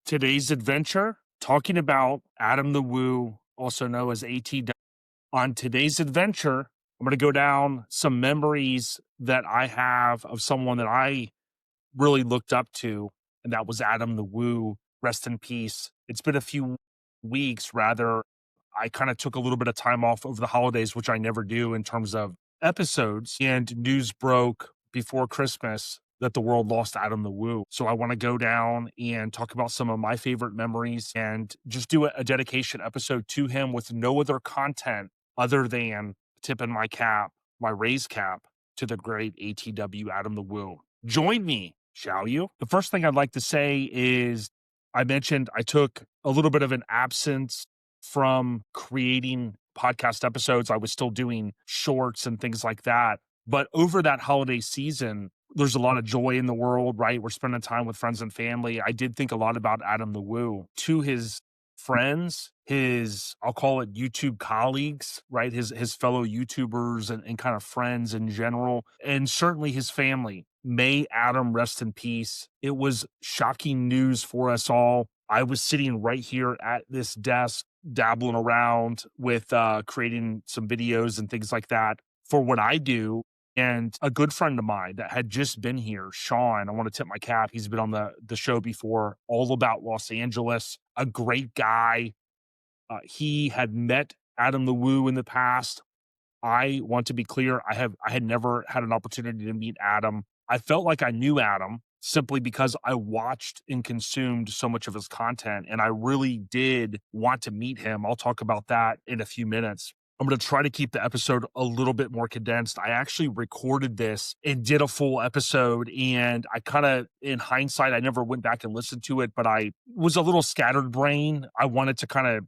Today's adventure, talking about Adam the Woo, also known as ATW. On today's adventure, I'm going to go down some memories that I have of someone that I really looked up to, and that was Adam the Woo. Rest in peace. It's been a few weeks, rather. I kind of took a little bit of time off over the holidays, which I never do in terms of episodes. And news broke before Christmas that the world lost Adam the Woo. So I want to go down and talk about some of my favorite memories and just do a dedication episode to him with no other content other than tipping my cap, my raised cap to the great ATW Adam the Woo. Join me, shall you? The first thing I'd like to say is I mentioned I took a little bit of an absence from creating podcast episodes. I was still doing shorts and things like that. But over that holiday season, there's a lot of joy in the world, right? We're spending time with friends and family. I did think a lot about Adam the Woo. To his friends, I'll call it YouTube colleagues, right? His fellow YouTubers and kind of friends in general, and certainly his family. May Adam rest in peace. It was shocking news for us all. I was sitting right here at this desk, dabbling around with creating some videos and things like that for what I do. And a good friend of mine that had just been here, Sean, I want to tip my cap. He's been on the show before, all about Los Angeles, a great guy. He had met Adam the Woo in the past. I want to be clear, I had never had an opportunity to meet Adam. I felt like I knew Adam simply because I watched and consumed so much of his content, and I really did want to meet him. I'll talk about that in a few minutes. I'm going to try to keep the episode a little bit more condensed. I actually recorded this and did a full episode, and I kind of, in hindsight, I never went back and listened to it, but I was a little scattered brain. I wanted to kind of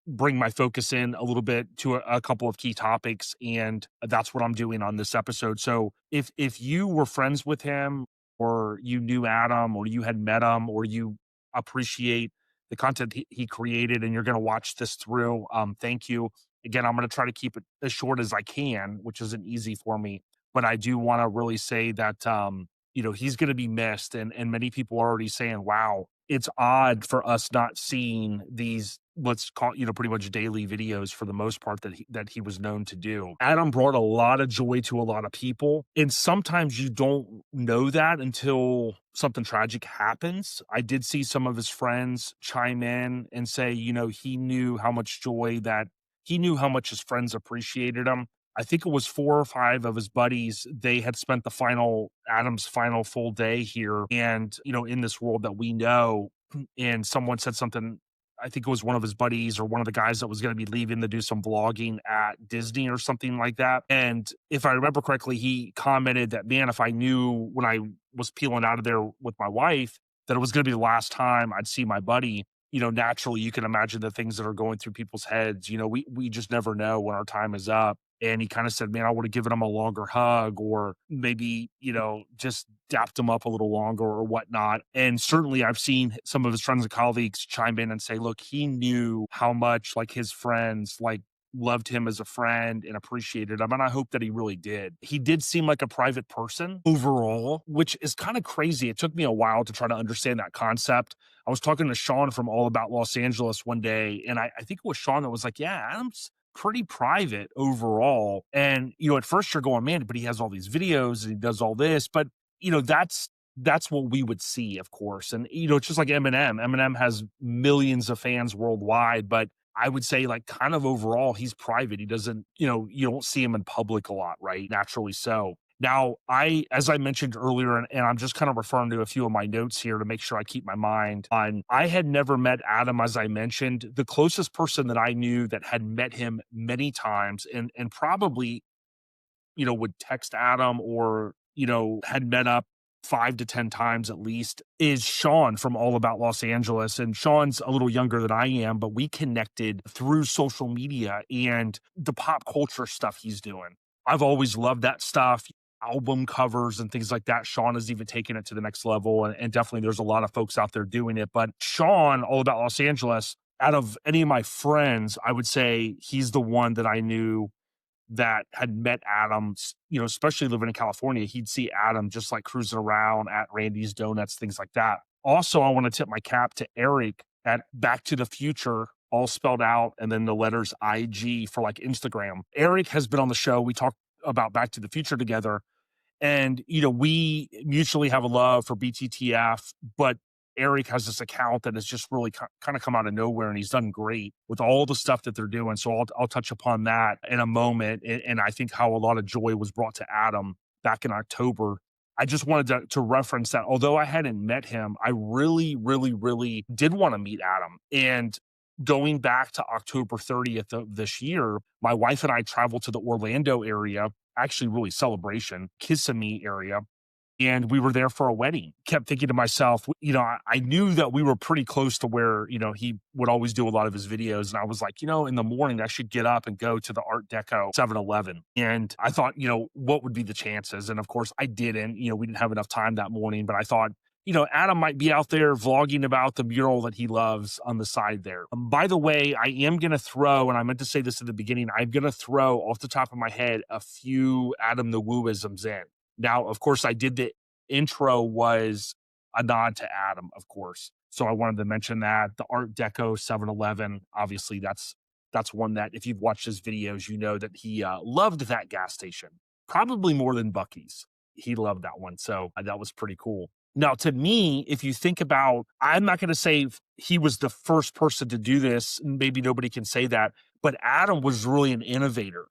bring my focus in a little bit to a couple of key topics, and that's what I'm doing on this episode. So if you were friends with him, or you knew Adam, or you had met him, or you appreciate the content he created, and you're going to watch this through, thank you. Again, I'm going to try to keep it as short as I can, which isn't easy for me, but I do want to really say that he's going to be missed, and many people are already saying, wow, it's odd for us not seeing these, let's call, pretty much daily videos for the most part that he was known to do. Adam brought a lot of joy to a lot of people, and sometimes you don't know that until something tragic happens. I did see some of his friends chime in and say, he knew how much his friends appreciated him. I think it was 4 or 5 of his buddies. They had spent Adam's final full day here, and, in this world that we know, and someone said something. I think it was one of his buddies or one of the guys that was going to be leaving to do some vlogging at Disney or something like that. And if I remember correctly, he commented that, man, if I knew when I was peeling out of there with my wife that it was going to be the last time I'd see my buddy, naturally you can imagine the things that are going through people's heads. We just never know when our time is up. And he kind of said, man, I would have given him a longer hug, or maybe, just dapped him up a little longer or whatnot. And certainly I've seen some of his friends and colleagues chime in and say, look, he knew how much like his friends loved him as a friend and appreciated him. And I hope that he really did. He did seem like a private person overall, which is kind of crazy. It took me a while to try to understand that concept. I was talking to Sean from All About Los Angeles one day, and I think it was Sean that was like, yeah, Adam's pretty private overall. And, at first you're going, man, but he has all these videos and he does all this. But, that's what we would see, of course. And, it's just like Eminem. Eminem has millions of fans worldwide, but I would say like kind of overall, he's private. He doesn't, you don't see him in public a lot, right? Naturally so. Now, as I mentioned earlier, and I'm just kind of referring to a few of my notes here to make sure I keep my mind on, I had never met Adam, as I mentioned. The closest person that I knew that had met him many times and probably, would text Adam or, had met up 5 to 10 times at least, is Sean from All About Los Angeles. And Sean's a little younger than I am, but we connected through social media and the pop culture stuff he's doing. I've always loved that stuff, album covers and things like that. Sean has even taken it to the next level. And definitely there's a lot of folks out there doing it. But Sean, All About Los Angeles, out of any of my friends, I would say he's the one that I knew that had met Adam, especially living in California. He'd see Adam just like cruising around at Randy's Donuts, things like that. Also, I want to tip my cap to Eric at Back to the Future, all spelled out, and then the letters IG for like Instagram. Eric has been on the show. We talked about Back to the Future together. And, we mutually have a love for BTTF, but Eric has this account that has just really kind of come out of nowhere, and he's done great with all the stuff that they're doing. So I'll touch upon that in a moment. And I think how a lot of joy was brought to Adam back in October. I just wanted to reference that. Although I hadn't met him, I really, really, really did want to meet Adam. And going back to October 30th of this year, my wife and I traveled to the Orlando area, actually really celebration, Kissimmee area. And we were there for a wedding. Kept thinking to myself, I knew that we were pretty close to where, he would always do a lot of his videos. And I was like, in the morning, I should get up and go to the Art Deco 7-Eleven. And I thought, what would be the chances? And of course, I didn't. We didn't have enough time that morning, but I thought, Adam might be out there vlogging about the mural that he loves on the side there. By the way, I am going to throw, and I meant to say this at the beginning, I'm going to throw off the top of my head a few Adam the Wooisms in. Now, of course, I did the intro was a nod to Adam, of course. So I wanted to mention that. The Art Deco 7-Eleven, obviously, that's one that if you've watched his videos, you know that he loved that gas station, probably more than Buc-ee's. He loved that one. So that was pretty cool. Now, to me, if you think about, I'm not going to say he was the first person to do this. Maybe nobody can say that, but Adam was really an innovator.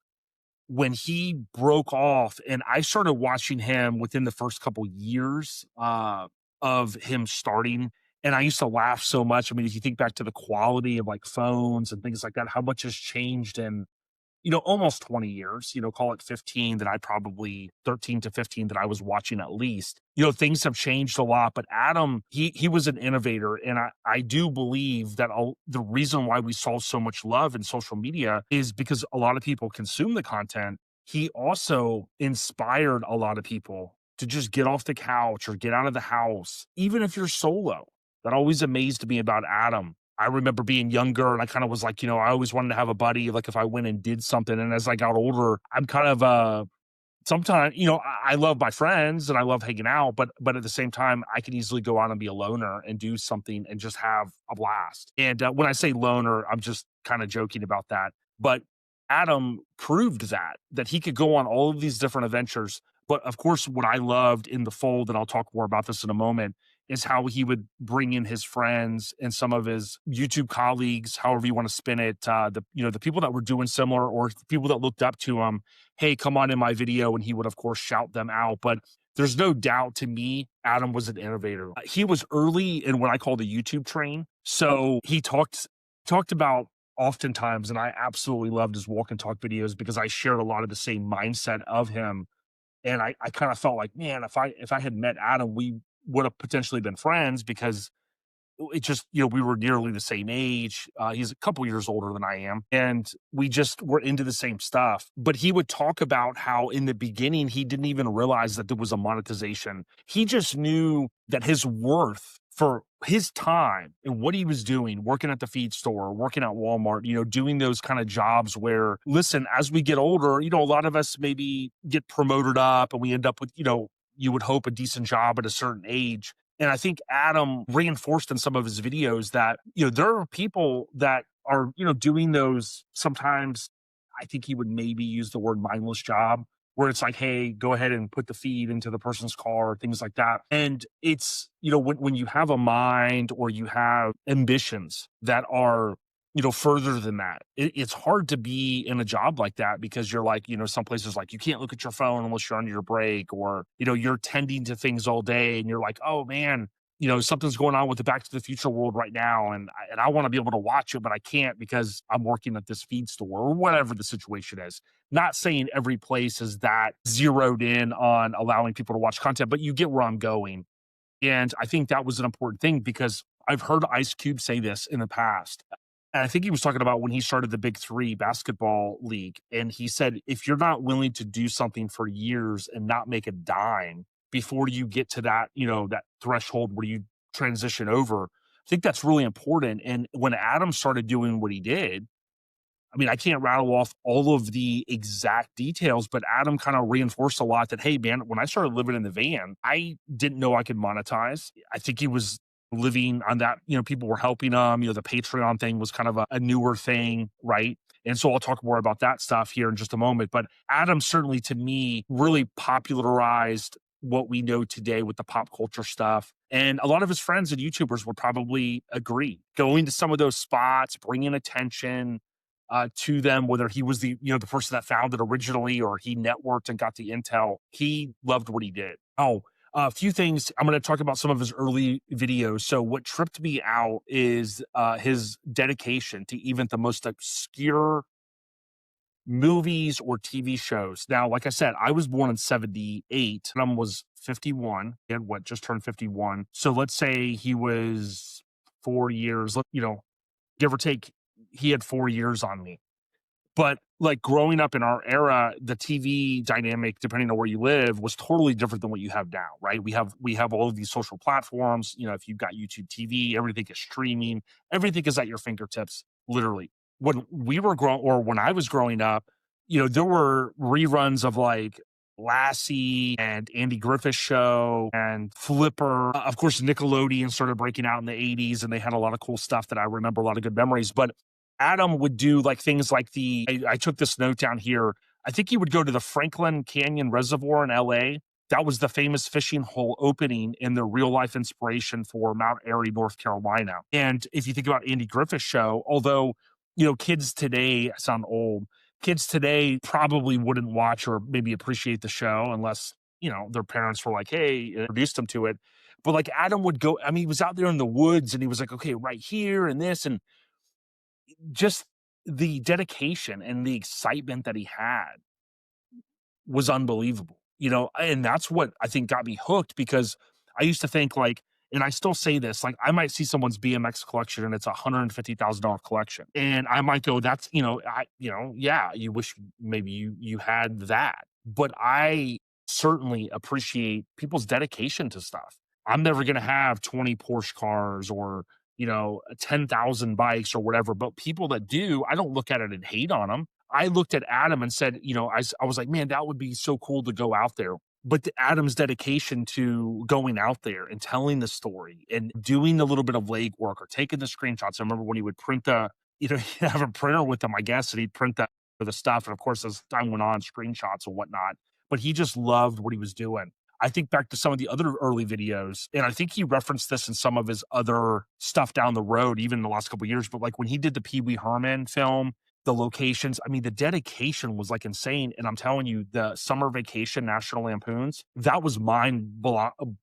When he broke off, and I started watching him within the first couple years of him starting, and I used to laugh so much. I mean, if you think back to the quality of like phones and things like that, how much has changed in almost 20 years, call it 15 that I probably 13 to 15 that I was watching at least. Things have changed a lot, but Adam, he was an innovator. And I do believe that the reason why we saw so much love in social media is because a lot of people consume the content. He also inspired a lot of people to just get off the couch or get out of the house, even if you're solo. That always amazed me about Adam. I remember being younger and I kind of was like, I always wanted to have a buddy, like if I went and did something. And as I got older, I'm kind of, sometimes, I love my friends and I love hanging out, but at the same time, I can easily go out and be a loner and do something and just have a blast. And when I say loner, I'm just kind of joking about that. But Adam proved that he could go on all of these different adventures. But of course, what I loved in the fold, and I'll talk more about this in a moment, is how he would bring in his friends and some of his YouTube colleagues, however you want to spin it, the people that were doing similar or people that looked up to him. Hey, come on in my video, and he would of course shout them out. But there's no doubt to me, Adam was an innovator. He was early in what I call the YouTube train. So he talked about oftentimes, and I absolutely loved his walk and talk videos because I shared a lot of the same mindset of him. And I kind of felt like, man, if I had met Adam, we would have potentially been friends because it just, we were nearly the same age. He's a couple years older than I am. And we just were into the same stuff. But he would talk about how in the beginning, he didn't even realize that there was a monetization. He just knew that his worth for his time and what he was doing, working at the feed store, working at Walmart, doing those kind of jobs where, listen, as we get older, a lot of us maybe get promoted up and we end up with, you would hope a decent job at a certain age. And I think Adam reinforced in some of his videos that, there are people that are, doing those sometimes. I think he would maybe use the word mindless job where it's like, hey, go ahead and put the feed into the person's car, things like that. And it's, when you have a mind or you have ambitions that are, further than that, it's hard to be in a job like that because you're like, some places like you can't look at your phone unless you're on your break or, you're tending to things all day and you're like, oh man, something's going on with the Back to the Future world right now. And I want to be able to watch it, but I can't because I'm working at this feed store or whatever the situation is. Not saying every place is that zeroed in on allowing people to watch content, but you get where I'm going. And I think that was an important thing because I've heard Ice Cube say this in the past. And I think he was talking about when he started the Big Three basketball league. And he said, if you're not willing to do something for years and not make a dime before you get to that, that threshold where you transition over, I think that's really important. And when Adam started doing what he did, I mean, I can't rattle off all of the exact details, but Adam kind of reinforced a lot that, hey, man, when I started living in the van, I didn't know I could monetize. I think he was living on that, people were helping them. The Patreon thing was kind of a newer thing, right? And so I'll talk more about that stuff here in just a moment. But Adam certainly to me really popularized what we know today with the pop culture stuff. And a lot of his friends and YouTubers would probably agree. Going to some of those spots, bringing attention to them, whether he was the person that found it originally or he networked and got the intel, he loved what he did. Oh, a few things. I'm going to talk about some of his early videos. So what tripped me out is his dedication to even the most obscure movies or TV shows. Now, like I said, I was born in 78 and I was 51 and just turned 51. So let's say he was 4 years, give or take, he had 4 years on me. But like growing up in our era, the TV dynamic, depending on where you live, was totally different than what you have now, right? We have all of these social platforms. If you've got YouTube TV, everything is streaming, everything is at your fingertips, literally. When I was growing up, there were reruns of like Lassie and Andy Griffith's show and Flipper. Of course, Nickelodeon started breaking out in the 80s and they had a lot of cool stuff that I remember, a lot of good memories. But Adam would do like things like I took this note down here. I think he would go to the Franklin Canyon Reservoir in LA. That was the famous fishing hole opening in the real life inspiration for Mount Airy, North Carolina. And if you think about Andy Griffith's show, although, kids today sound old, kids today probably wouldn't watch or maybe appreciate the show unless, their parents were like, hey, introduced them to it. But like Adam would go, he was out there in the woods and he was like, okay, right here and this. And just the dedication and the excitement that he had was unbelievable, and that's what I think got me hooked because I used to think like, and I still say this, like I might see someone's BMX collection and it's $150,000 collection. And I might go, that's, yeah, you wish maybe you had that. But I certainly appreciate people's dedication to stuff. I'm never going to have 20 Porsche cars or 10,000 bikes or whatever. But people that do, I don't look at it and hate on them. I looked at Adam and said, I was like, man, that would be so cool to go out there. But Adam's dedication to going out there and telling the story and doing a little bit of legwork or taking the screenshots. I remember when he would print he'd have a printer with him, I guess, and he'd print the stuff. And of course, as time went on, screenshots and whatnot. But he just loved what he was doing. I think back to some of the other early videos, and I think he referenced this in some of his other stuff down the road, even in the last couple of years. But like when he did the Pee Wee Herman film, the locations, the dedication was like insane. And I'm telling you, the Summer Vacation National Lampoons, that was mind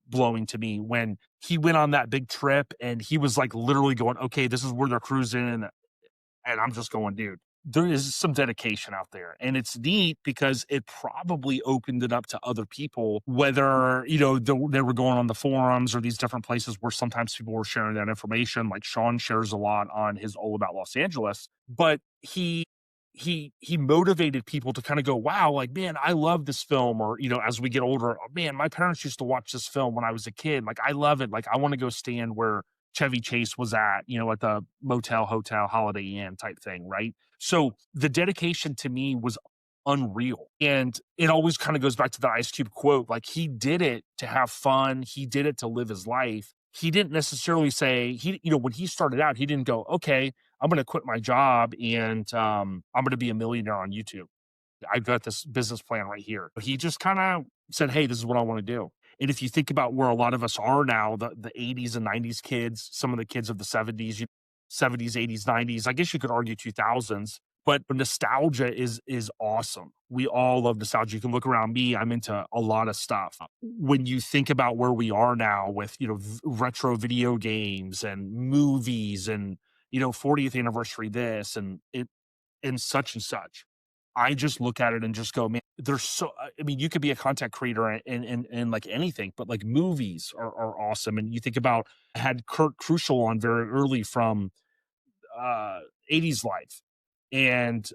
blowing to me when he went on that big trip and he was like literally going, okay, this is where they're cruising. And I'm just going, dude, there is some dedication out there. And it's neat because it probably opened it up to other people, whether, they were going on the forums or these different places where sometimes people were sharing that information. Like Sean shares a lot on his All About Los Angeles, but he motivated people to kind of go, wow, like, man, I love this film. Or, as we get older, oh, man, my parents used to watch this film when I was a kid. Like, I love it. Like, I want to go stand where Chevy Chase was at the motel, hotel, Holiday Inn type thing, right? So the dedication to me was unreal. And it always kind of goes back to the Ice Cube quote. Like he did it to have fun. He did it to live his life. He didn't necessarily say, when he started out, he didn't go, okay, I'm going to quit my job and I'm going to be a millionaire on YouTube. I've got this business plan right here. He just kind of said, hey, this is what I want to do. And if you think about where a lot of us are now, the 80s and 90s kids, some of the kids of the 70s, 80s, 90s, I guess you could argue 2000s, but nostalgia is awesome. We all love nostalgia. You can look around me. I'm into a lot of stuff. When you think about where we are now with, retro video games and movies and, 40th anniversary this and such and such. I just look at it and just go, man, there's so, you could be a content creator and like anything, but like movies are awesome. And you think about, I had Kurt Crucial on very early from 80s Life. And,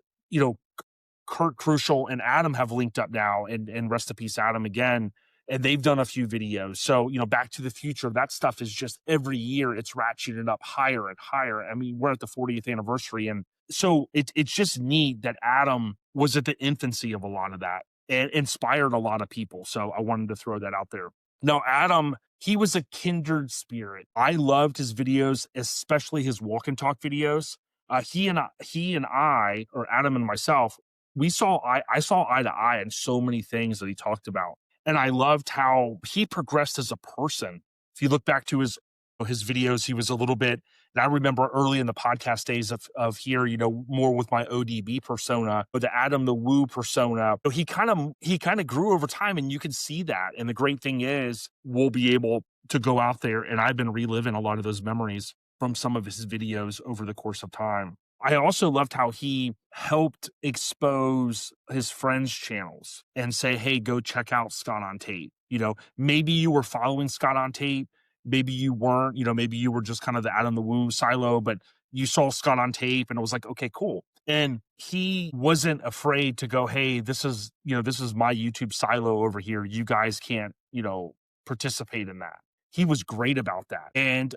Kurt Crucial and Adam have linked up now and rest in peace, Adam again. And they've done a few videos. So, Back to the Future, that stuff is just every year it's ratcheted up higher and higher. We're at the 40th anniversary. And so it's just neat that Adam was at the infancy of a lot of that and inspired a lot of people. So I wanted to throw that out there. Now, Adam, he was a kindred spirit. I loved his videos, especially his walk and talk videos. He and I, or Adam and myself, I saw eye to eye on so many things that he talked about, and I loved how he progressed as a person. If you look back to his videos, he was a little bit. And I remember early in the podcast days of here, more with my ODB persona, or the Adam the Woo persona. He kind of grew over time, and you can see that. And the great thing is, we'll be able to go out there, and I've been reliving a lot of those memories from some of his videos over the course of time. I also loved how he helped expose his friends' channels and say, hey, go check out Scott on Tape. Maybe you were following Scott on Tape. Maybe you weren't, maybe you were just kind of the Adam the Woo silo, but you saw Scott on Tape and it was like, okay, cool. And he wasn't afraid to go, hey, this is my YouTube silo over here. You guys can't, participate in that. He was great about that. And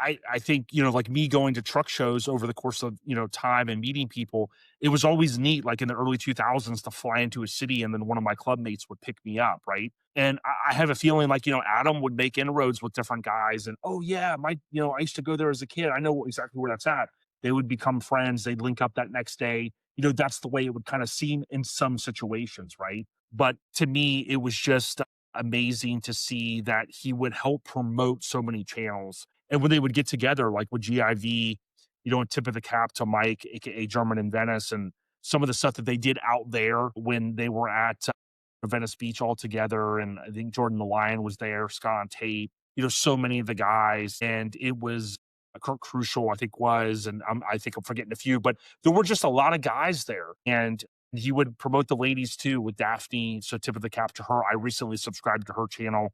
I think, like me going to truck shows over the course of, time and meeting people, it was always neat, like in the early 2000s, to fly into a city and then one of my club mates would pick me up, right? And I have a feeling like, Adam would make inroads with different guys and, oh yeah, I used to go there as a kid. I know exactly where that's at. They would become friends. They'd link up that next day. That's the way it would kind of seem in some situations, right? But to me, it was just amazing to see that he would help promote so many channels. And when they would get together, like with GIV, and Tip of the Cap to Mike, aka German in Venice, and some of the stuff that they did out there when they were at Venice Beach all together. And I think Jordan the Lion was there, Scott on Tape, so many of the guys. And it was Kurt Crucial, I think was, and I think I'm forgetting a few, but there were just a lot of guys there. And he would promote the ladies too with Daphne. So Tip of the Cap to her. I recently subscribed to her channel.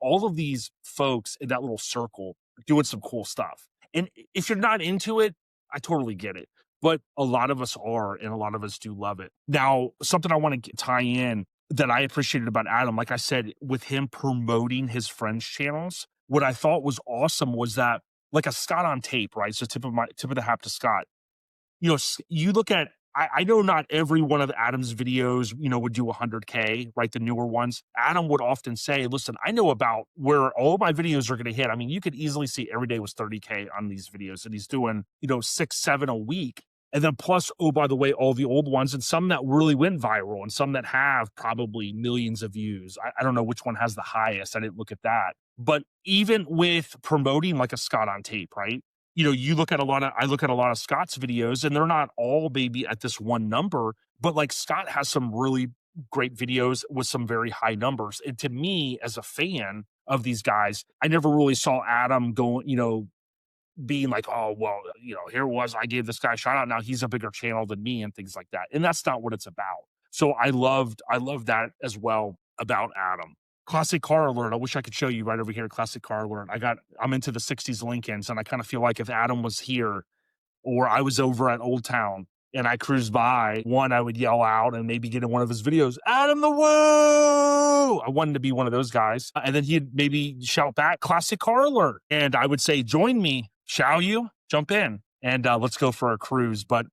All of these folks in that little circle doing some cool stuff. And if you're not into it, I totally get it. But a lot of us are, and a lot of us do love it. Now, something I want to tie in that I appreciated about Adam, like I said, with him promoting his friends' channels, what I thought was awesome was that, like a Scott on Tape, right? So tip of the hat to Scott. You look at, I know not every one of Adam's videos, would do 100K, right? The newer ones. Adam would often say, listen, I know about where all my videos are going to hit. I mean, you could easily see every day was 30K on these videos, and he's doing, 6, 7 a week. And then plus, oh, by the way, all the old ones, and some that really went viral and some that have probably millions of views. I don't know which one has the highest. I didn't look at that. But even with promoting like a Scott on Tape, right? I look at a lot of Scott's videos, and they're not all maybe at this one number, but like Scott has some really great videos with some very high numbers. And to me, as a fan of these guys, I never really saw Adam going, being like, oh, well, here was, I gave this guy a shout out. Now he's a bigger channel than me and things like that. And that's not what it's about. So I loved that as well about Adam. Classic car alert. I wish I could show you right over here. Classic car alert. I'm into the 60s Lincolns, and I kind of feel like if Adam was here or I was over at Old Town and I cruised by, one, I would yell out and maybe get in one of his videos, Adam the Woo! I wanted to be one of those guys. And then he'd maybe shout back, classic car alert. And I would say, join me, shall you? Jump in and let's go for a cruise. But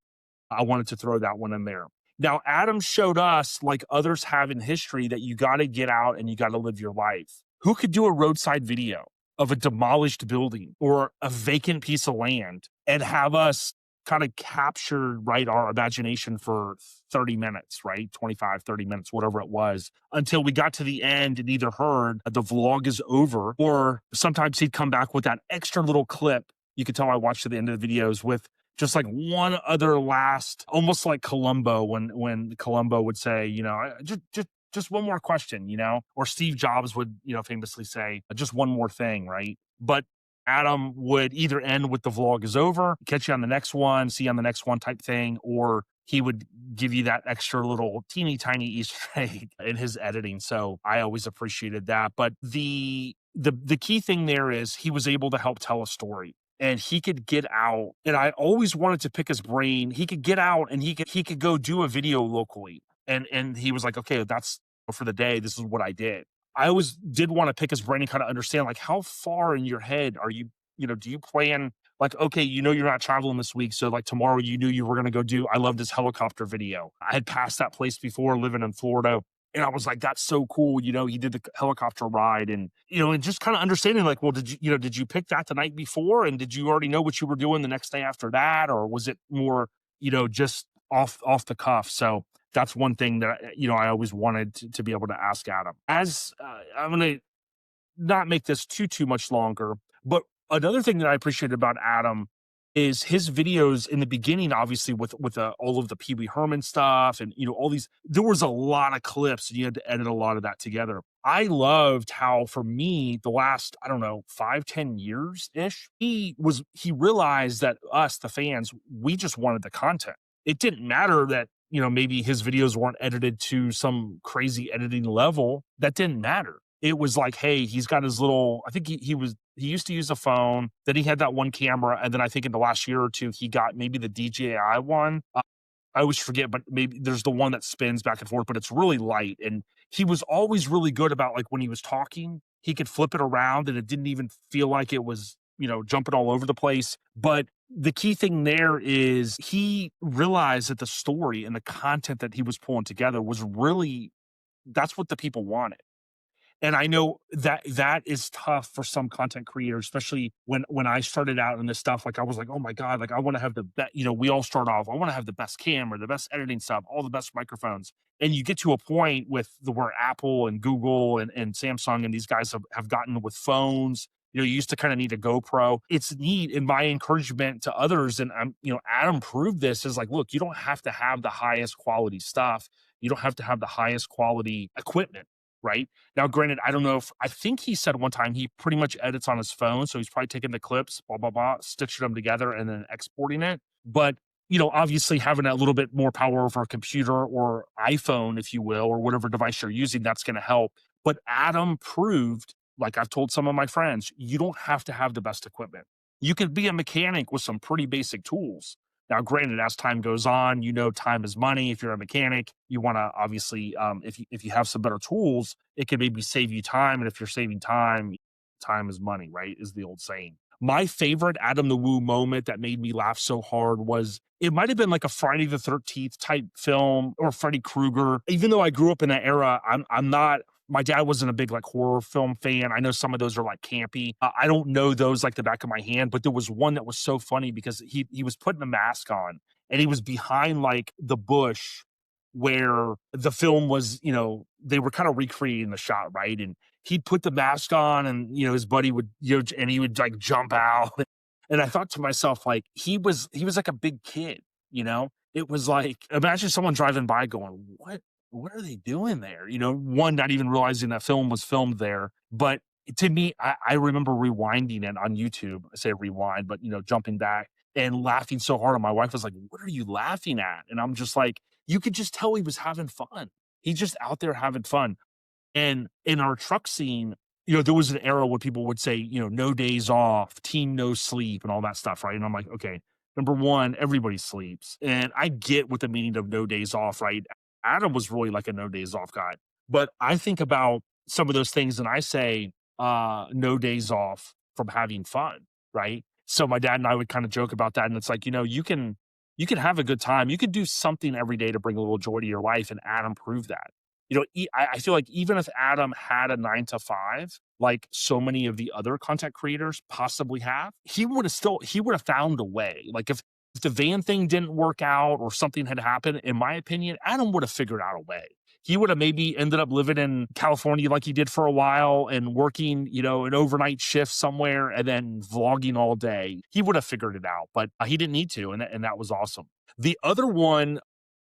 I wanted to throw that one in there. Now, Adam showed us, like others have in history, that you got to get out and you got to live your life. Who could do a roadside video of a demolished building or a vacant piece of land and have us kind of capture, right, our imagination for 30 minutes, right? 25, 30 minutes, whatever it was, until we got to the end and either heard the vlog is over, or sometimes he'd come back with that extra little clip. You could tell I watched to the end of the videos with just like one other last, almost like Columbo, when Columbo would say, just one more question, or Steve Jobs would, famously say, just one more thing, right? But Adam would either end with the vlog is over, catch you on the next one, see you on the next one type thing, or he would give you that extra little teeny tiny Easter egg in his editing. So I always appreciated that. But the key thing there is he was able to help tell a story. And he could get out, and I always wanted to pick his brain. He could get out and he could go do a video locally. And he was like, okay, that's for the day. This is what I did. I always did want to pick his brain and kind of understand, like, how far in your head are you, do you plan, like, okay, you're not traveling this week. So like tomorrow you knew you were going to go do, I love this helicopter video. I had passed that place before living in Florida. And I was like, that's so cool. He did the helicopter ride and just kind of understanding like, well, did you pick that the night before? And did you already know what you were doing the next day after that? Or was it more, just off the cuff? So that's one thing that, I always wanted to be able to ask Adam. As I'm going to not make this too much longer, but another thing that I appreciated about Adam is his videos in the beginning, obviously with all of the Pee Wee Herman stuff and all these. There was a lot of clips, and you had to edit a lot of that together. I loved how, for me, the last, I don't know, 5-10 years ish, he realized that us, the fans, we just wanted the content. It didn't matter that maybe his videos weren't edited to some crazy editing level. That didn't matter. It was like, hey, he's got his little, I think he used to use a phone, then he had that one camera, and then I think in the last year or two, he got maybe the DJI one. I always forget, but maybe there's the one that spins back and forth, but it's really light. And he was always really good about, like, when he was talking, he could flip it around and it didn't even feel like it was, jumping all over the place. But the key thing there is he realized that the story and the content that he was pulling together was really, that's what the people wanted. And I know that that is tough for some content creators, especially when I started out in this stuff. Like, I was like, oh my God, like, I want to have the best, we all start off, I want to have the best camera, the best editing stuff, all the best microphones. And you get to a point with where Apple and Google and Samsung and these guys have gotten with phones. You used to kind of need a GoPro. It's neat. And my encouragement to others, and Adam proved this, is like, look, you don't have to have the highest quality stuff. You don't have to have the highest quality equipment. Right now, granted, I don't know I think he said one time he pretty much edits on his phone. So he's probably taking the clips, blah, blah, blah, stitching them together and then exporting it. But, obviously having a little bit more power over a computer or iPhone, if you will, or whatever device you're using, that's going to help. But Adam proved, like I've told some of my friends, you don't have to have the best equipment. You could be a mechanic with some pretty basic tools. Now, granted, as time goes on, time is money. If you're a mechanic, you want to obviously, if you have some better tools, it can maybe save you time. And if you're saving time, time is money, right? Is the old saying. My favorite Adam the Woo moment that made me laugh so hard was, it might have been like a Friday the 13th type film or Freddy Krueger. Even though I grew up in that era, I'm not. My dad wasn't a big like horror film fan. I know some of those are like campy. I don't know those like the back of my hand, but there was one that was so funny because he was putting a mask on and he was behind like the bush where the film was, they were kind of recreating the shot, right? And he'd put the mask on and, his buddy would, and he would like jump out. And I thought to myself, like, he was like a big kid, It was like, imagine someone driving by going, what are they doing there? One, not even realizing that film was filmed there. But to me, I remember rewinding it on YouTube. I say rewind, but, jumping back and laughing so hard. And my wife was like, what are you laughing at? And I'm just like, you could just tell he was having fun. He's just out there having fun. And in our truck scene, there was an era where people would say, no days off, team no sleep, and all that stuff, right? And I'm like, okay, number one, everybody sleeps. And I get what the meaning of no days off, right? Adam was really like a no days off guy. But I think about some of those things and I say, no days off from having fun, right? So my dad and I would kind of joke about that. And it's like, you can have a good time. You can do something every day to bring a little joy to your life. And Adam proved that. I feel like even if Adam had a 9 to 5, like so many of the other content creators possibly have, he would have found a way. Like if the van thing didn't work out or something had happened, in my opinion, Adam would have figured out a way. He would have maybe ended up living in California like he did for a while and working, an overnight shift somewhere and then vlogging all day. He would have figured it out, but he didn't need to. And that was awesome. The other one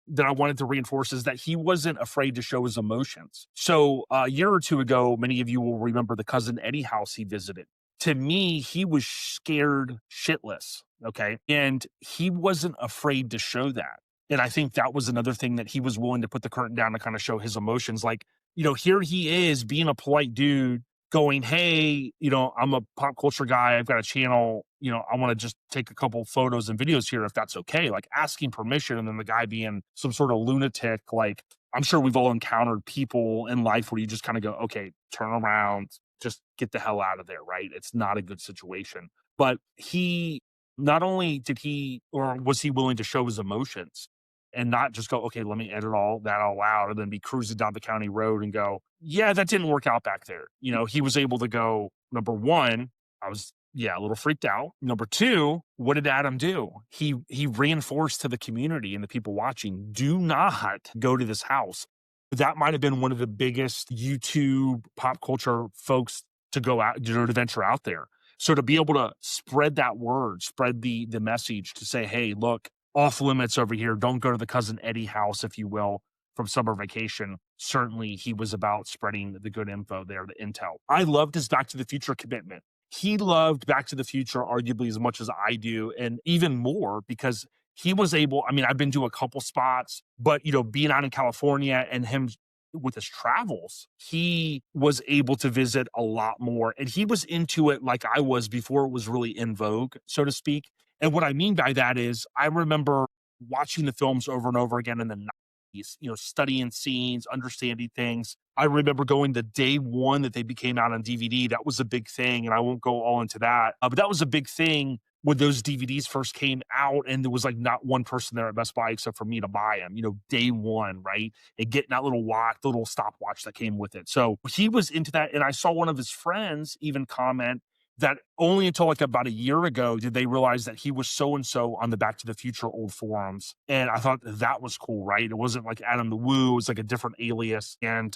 that I wanted to reinforce is that he wasn't afraid to show his emotions. So a year or two ago, many of you will remember the Cousin Eddie house he visited. To me, he was scared shitless, okay? And he wasn't afraid to show that. And I think that was another thing that he was willing to put the curtain down to kind of show his emotions. Like, here he is being a polite dude going, hey, I'm a pop culture guy. I've got a channel. I want to just take a couple photos and videos here if that's okay. Like asking permission and then the guy being some sort of lunatic. Like, I'm sure we've all encountered people in life where you just kind of go, okay, turn around, just get the hell out of there, right? It's not a good situation. But he, not only did he, or was he willing to show his emotions, and not just go, okay, let me edit all that all out and then be cruising down the county road and go, yeah, that didn't work out back there. He was able to go, number one, I was, yeah, a little freaked out. Number two, what did Adam do? He reinforced to the community and the people watching, do not go to this house. That might have been one of the biggest YouTube pop culture folks to go out, to venture out there. So to be able to spread that word, spread the message to say, hey, look, off limits over here. Don't go to the cousin Eddie house, if you will, from summer vacation. Certainly he was about spreading the good info there, the intel. I loved his Back to the Future commitment. He loved Back to the Future arguably as much as I do, and even more because he was able, I mean, I've been to a couple spots, but being out in California and him with his travels, he was able to visit a lot more. And he was into it like I was before it was really in vogue, so to speak. And what I mean by that is I remember watching the films over and over again in the 90s, studying scenes, understanding things. I remember going the day one that they became out on DVD. That was a big thing. And I won't go all into that. But that was a big thing when those DVDs first came out, and there was like not one person there at Best Buy except for me to buy them, day one, right? And getting that little watch, the little stopwatch that came with it. So he was into that. And I saw one of his friends even comment that only until like about a year ago did they realize that he was so-and-so on the Back to the Future old forums. And I thought that was cool, right? It wasn't like Adam the Woo, it was like a different alias. And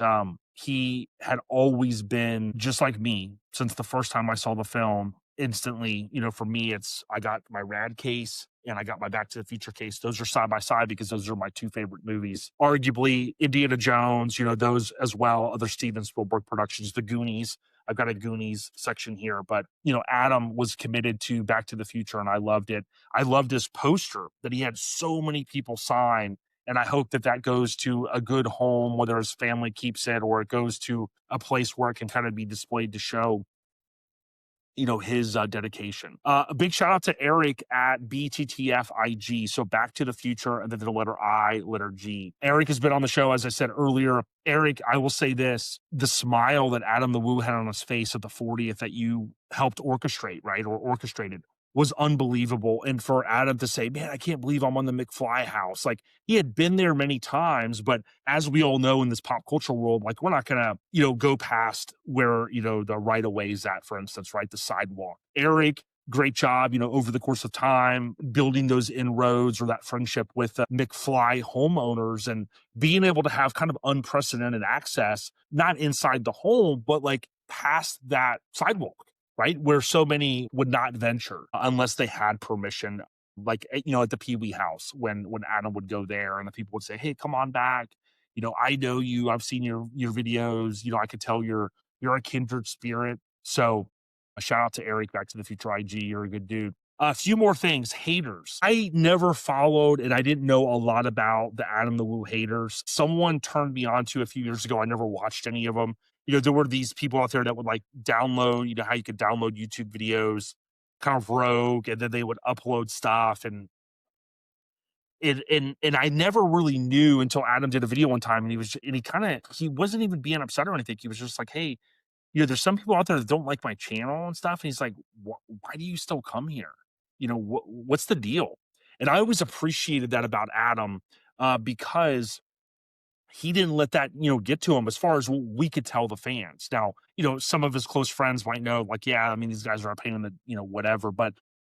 he had always been just like me since the first time I saw the film. Instantly, for me, I got my Rad case and I got my Back to the Future case. Those are side by side because those are my two favorite movies. Arguably, Indiana Jones, those as well, other Steven Spielberg productions, The Goonies. I've got a Goonies section here, but Adam was committed to Back to the Future and I loved it. I loved his poster that he had so many people sign. And I hope that goes to a good home, whether his family keeps it or it goes to a place where it can kind of be displayed to show his dedication. A big shout out to Eric at BTTFIG. So Back to the Future, and then the letter I, letter G. Eric has been on the show, as I said earlier. Eric, I will say this, the smile that Adam the Woo had on his face at the 40th that you helped orchestrate, right? Or orchestrated was unbelievable. And for Adam to say, man, I can't believe I'm on the McFly house. Like, he had been there many times, but as we all know in this pop culture world, like, we're not going to, go past where, the right of way is at, for instance, right? The sidewalk. Eric, great job, over the course of time, building those inroads or that friendship with McFly homeowners and being able to have kind of unprecedented access, not inside the home, but like past that sidewalk, right? Where so many would not venture unless they had permission. Like, at the Pee Wee house when Adam would go there and the people would say, hey, come on back. I know you, I've seen your videos. I could tell you're a kindred spirit. So a shout out to Eric, Back to the Future IG. You're a good dude. A few more things. Haters. I never followed and I didn't know a lot about the Adam the Woo haters. Someone turned me on to a few years ago. I never watched any of them. There were these people out there that would like download, how you could download YouTube videos, kind of rogue, and then they would upload stuff. And I never really knew until Adam did a video one time, and he wasn't even being upset or anything. He was just like, hey, there's some people out there that don't like my channel and stuff. And he's like, why do you still come here? What's the deal? And I always appreciated that about Adam because he didn't let that, get to him as far as what we could tell the fans. Now, some of his close friends might know, like, yeah, I mean, these guys are a pain in the, whatever. But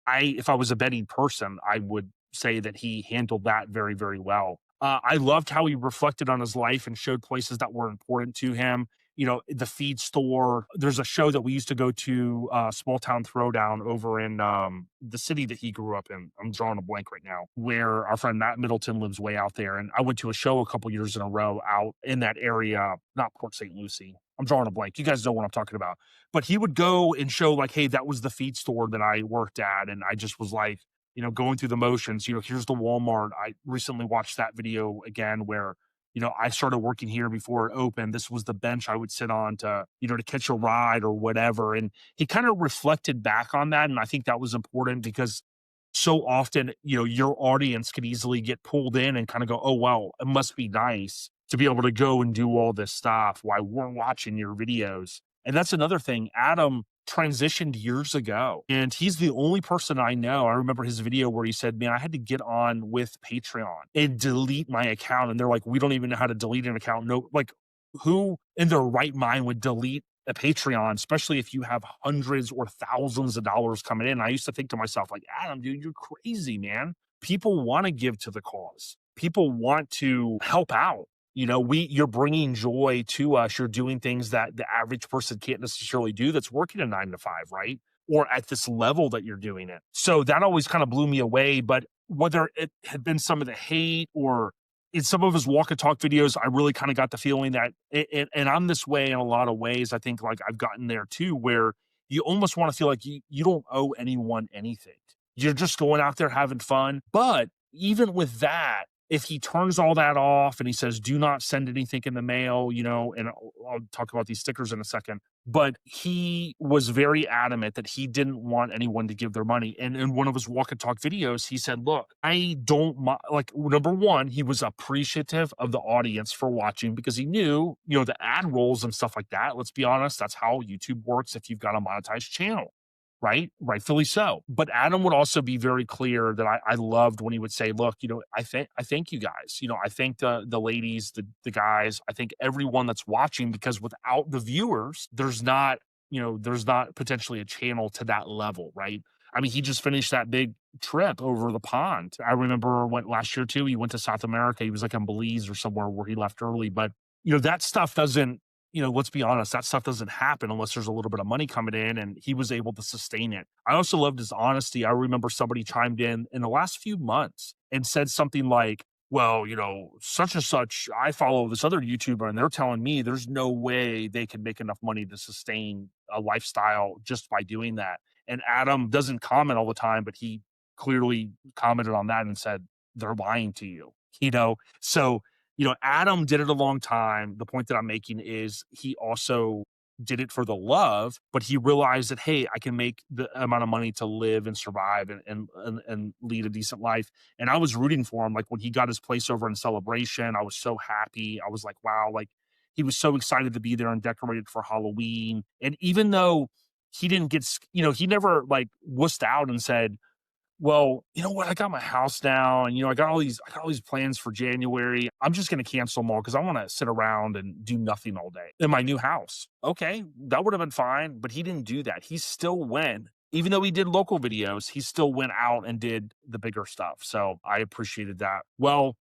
if I was a betting person, I would say that he handled that very, very well. I loved how he reflected on his life and showed places that were important to him. The feed store. There's a show that we used to go to, Small Town Throwdown over in the city that he grew up in. I'm drawing a blank right now, where our friend Matt Middleton lives way out there. And I went to a show a couple years in a row out in that area, not Port St. Lucie. I'm drawing a blank. You guys know what I'm talking about. But he would go and show like, hey, that was the feed store that I worked at. And I just was like, going through the motions, here's the Walmart. I recently watched that video again where, I started working here before it opened. This was the bench I would sit on to, to catch a ride or whatever. And he kind of reflected back on that. And I think that was important because so often, your audience could easily get pulled in and kind of go, oh, well, it must be nice to be able to go and do all this stuff while we're watching your videos. And that's another thing. Adam transitioned years ago. And he's the only person I know. I remember his video where he said, man, I had to get on with Patreon and delete my account. And they're like, we don't even know how to delete an account. No, like, who in their right mind would delete a Patreon, especially if you have hundreds or thousands of dollars coming in? I used to think to myself, like, Adam, dude, you're crazy, man. People want to give to the cause. People want to help out. You know, you're bringing joy to us. You're doing things that the average person can't necessarily do that's working a 9 to 5, right? Or at this level that you're doing it. So that always kind of blew me away. But whether it had been some of the hate or in some of his walk and talk videos, I really kind of got the feeling that, and I'm this way in a lot of ways. I think like I've gotten there too, where you almost want to feel like you don't owe anyone anything. You're just going out there having fun. But even with that, if he turns all that off and he says, do not send anything in the mail, you know, and I'll talk about these stickers in a second, but he was very adamant that he didn't want anyone to give their money. And in one of his walk and talk videos, he said, look, I don't like, number one, he was appreciative of the audience for watching because he knew, you know, the ad rolls and stuff like that. Let's be honest, that's how YouTube works if you've got a monetized channel. Right? Rightfully so. But Adam would also be very clear that I loved when he would say, look, you know, I thank you guys. You know, I thank the ladies, the guys, I think everyone that's watching, because without the viewers, there's not potentially a channel to that level, right? I mean, he just finished that big trip over the pond. I remember last year too, he went to South America. He was like in Belize or somewhere where he left early. But, you know, that stuff doesn't, you know, let's be honest, that stuff doesn't happen unless there's a little bit of money coming in, and he was able to sustain it. I also loved his honesty. I remember somebody chimed in the last few months and said something like, well, you know, such and such, I follow this other YouTuber and they're telling me there's no way they can make enough money to sustain a lifestyle just by doing that. And Adam doesn't comment all the time, but he clearly commented on that and said, they're lying to you, you know? So, you know, Adam did it a long time. The point that I'm making is he also did it for the love, but he realized that, hey, I can make the amount of money to live and survive and lead a decent life. And I was rooting for him. Like when he got his place over in Celebration, I was so happy. I was like, wow, like he was so excited to be there and decorated for Halloween. And even though he didn't get, you know, he never like wussed out and said, well, you know what? I got my house now, and you know, I got all these plans for January. I'm just going to cancel them all because I want to sit around and do nothing all day in my new house. Okay, that would have been fine, but he didn't do that. He still went, even though he did local videos, he still went out and did the bigger stuff. So I appreciated that. Well,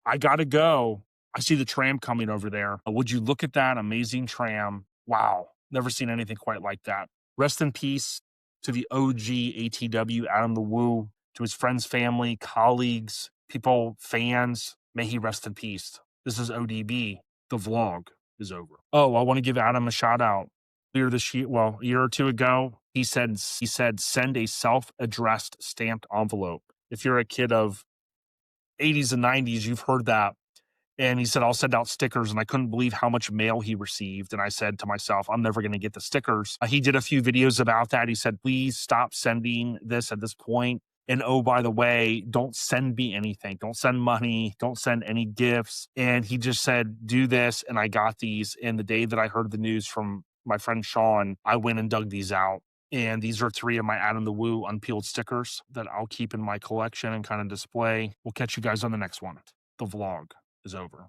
I got to go. I see the tram coming over there. Would you look at that amazing tram? Wow, never seen anything quite like that. Rest in peace to the OG ATW, Adam the Woo, to his friends, family, colleagues, people, fans. May he rest in peace. This is ODB. The vlog is over. Oh, I want to give Adam a shout out. Earlier this year, well, a year or two ago, he said, send a self-addressed stamped envelope. If you're a kid of 80s and 90s, you've heard that. And he said, I'll send out stickers. And I couldn't believe how much mail he received. And I said to myself, I'm never going to get the stickers. He did a few videos about that. He said, please stop sending this at this point. And oh, by the way, don't send me anything. Don't send money. Don't send any gifts. And he just said, do this. And I got these. And the day that I heard the news from my friend Sean, I went and dug these out. And these are 3 of my Adam the Woo unpeeled stickers that I'll keep in my collection and kind of display. We'll catch you guys on the next one. The vlog is over.